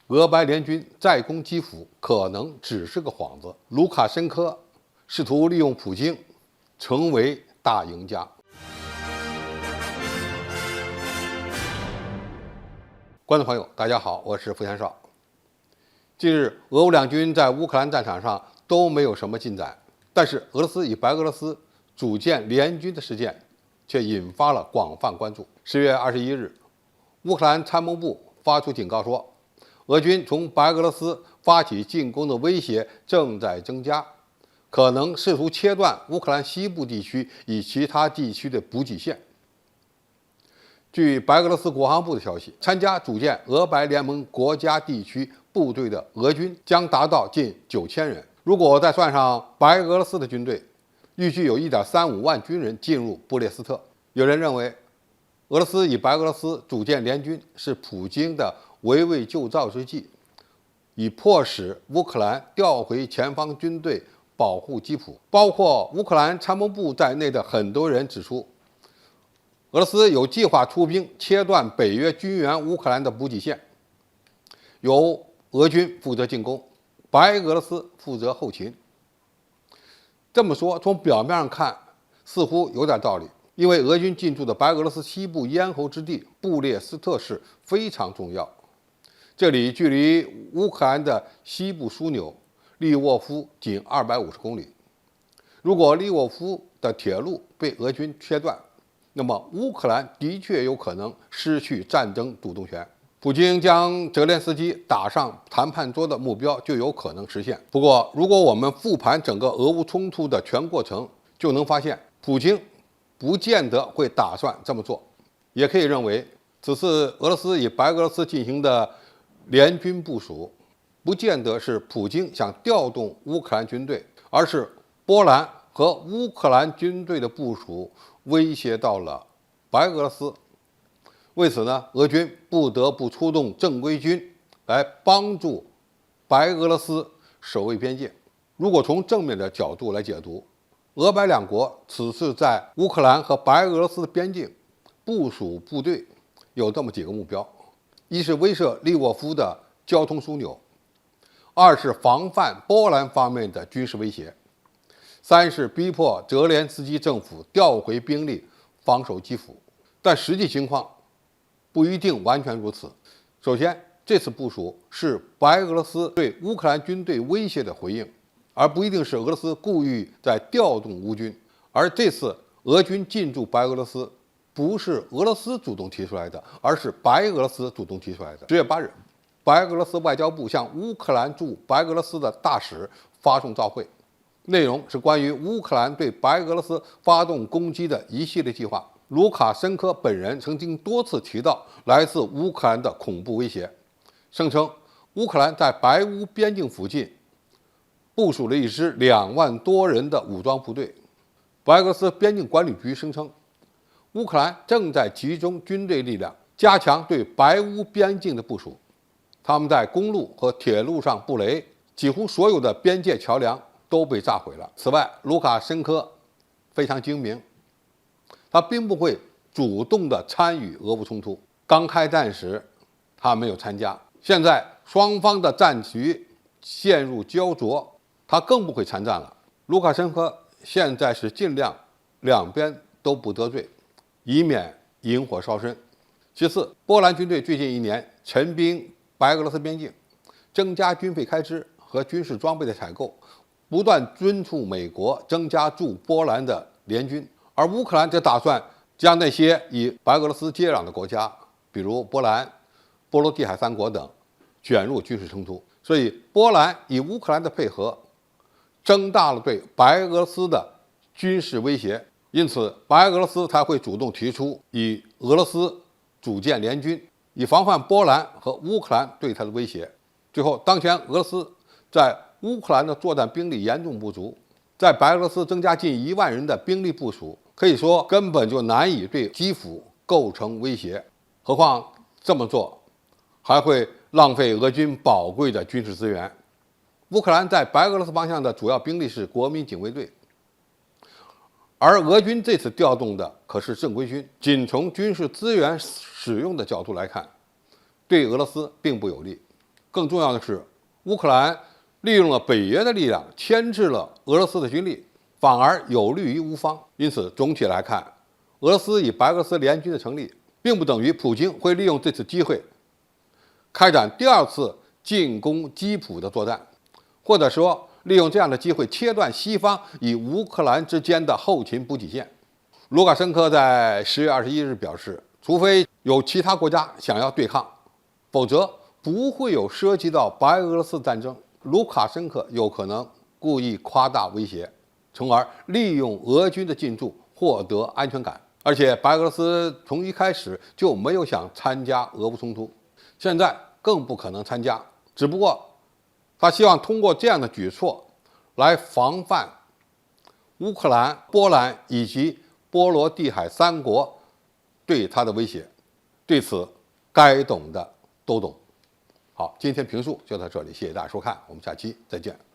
俄白联军再攻基辅可能只是个幌子。卢卡申科试图利用普京成为大赢家。观众朋友，大家好，我是付先少。近日，俄乌两军在乌克兰战场上都没有什么进展，但是俄罗斯与白俄罗斯组建联军的事件却引发了广泛关注。10月21日，乌克兰参谋部发出警告说，俄军从白俄罗斯发起进攻的威胁正在增加，可能试图切断乌克兰西部地区与其他地区的补给线。据白俄罗斯国防部的消息，参加组建俄白联盟国家地区部队的俄军将达到近9000人。如果再算上白俄罗斯的军队，预计有1.35万军人进入布列斯特。有人认为，俄罗斯与白俄罗斯组建联军是普京的围魏救赵之计，以迫使乌克兰调回前方军队保护基辅。包括乌克兰参谋部在内的很多人指出，俄罗斯有计划出兵切断北约军援乌克兰的补给线，由俄军负责进攻，白俄罗斯负责后勤。这么说，从表面上看似乎有点道理，因为俄军进驻的白俄罗斯西部咽喉之地布列斯特市非常重要，这里距离乌克兰的西部枢纽利沃夫仅250公里。如果利沃夫的铁路被俄军切断，那么乌克兰的确有可能失去战争主动权，普京将泽连斯基打上谈判桌的目标就有可能实现。不过，如果我们复盘整个俄乌冲突的全过程，就能发现，普京不见得会打算这么做。也可以认为，此次俄罗斯与白俄罗斯进行的联军部署，不见得是普京想调动乌克兰军队，而是波兰和乌克兰军队的部署威胁到了白俄罗斯。为此呢，俄军不得不出动正规军来帮助白俄罗斯守卫边界。如果从正面的角度来解读，俄白两国此次在乌克兰和白俄罗斯的边境部署部队有这么几个目标：一是威慑利沃夫的交通枢纽，二是防范波兰方面的军事威胁，三是逼迫泽连斯基政府调回兵力防守基辅。但实际情况不一定完全如此。首先，这次部署是白俄罗斯对乌克兰军队威胁的回应，而不一定是俄罗斯故意在调动乌军。而这次俄军进驻白俄罗斯，不是俄罗斯主动提出来的，而是白俄罗斯主动提出来的。10月8日，白俄罗斯外交部向乌克兰驻白俄罗斯的大使发送照会，内容是关于乌克兰对白俄罗斯发动攻击的一系列计划。卢卡申科本人曾经多次提到来自乌克兰的恐怖威胁，声称乌克兰在白乌边境附近部署了一支2万多人的武装部队。白俄罗斯边境管理局声称，乌克兰正在集中军队力量，加强对白乌边境的部署。他们在公路和铁路上布雷，几乎所有的边界桥梁都被炸毁了。此外，卢卡申科非常精明，他并不会主动地参与俄乌冲突。刚开战时，他没有参加；现在双方的战局陷入焦灼，他更不会参战了。卢卡申科现在是尽量两边都不得罪，以免引火烧身。其次，波兰军队最近1年陈兵白俄罗斯边境，增加军费开支和军事装备的采购，不断敦促美国增加驻波兰的联军。而乌克兰则打算将那些与白俄罗斯接壤的国家，比如波兰、波罗的海3国等，卷入军事冲突。所以，波兰与乌克兰的配合，增大了对白俄罗斯的军事威胁。因此，白俄罗斯才会主动提出与俄罗斯组建联军，以防范波兰和乌克兰对他的威胁。最后，当前俄罗斯在乌克兰的作战兵力严重不足，在白俄罗斯增加近1万人的兵力部署，可以说根本就难以对基辅构成威胁。何况这么做还会浪费俄军宝贵的军事资源。乌克兰在白俄罗斯方向的主要兵力是国民警卫队，而俄军这次调动的可是正规军。仅从军事资源使用的角度来看，对俄罗斯并不有利。更重要的是，乌克兰利用了北约的力量牵制了俄罗斯的军力，反而有利于乌方。因此，总体来看，俄罗斯与白俄罗斯联军的成立，并不等于普京会利用这次机会开展第二次进攻基辅的作战，或者说利用这样的机会切断西方与乌克兰之间的后勤补给线。卢卡申科在10月21日表示，除非有其他国家想要对抗，否则不会有涉及到白俄罗斯战争。卢卡申科有可能故意夸大威胁，从而利用俄军的进驻获得安全感。而且白俄罗斯从一开始就没有想参加俄乌冲突，现在更不可能参加，只不过他希望通过这样的举措来防范乌克兰、波兰以及波罗的海3国对他的威胁。对此，该懂的都懂。好，今天评述就到这里，谢谢大家收看，我们下期再见。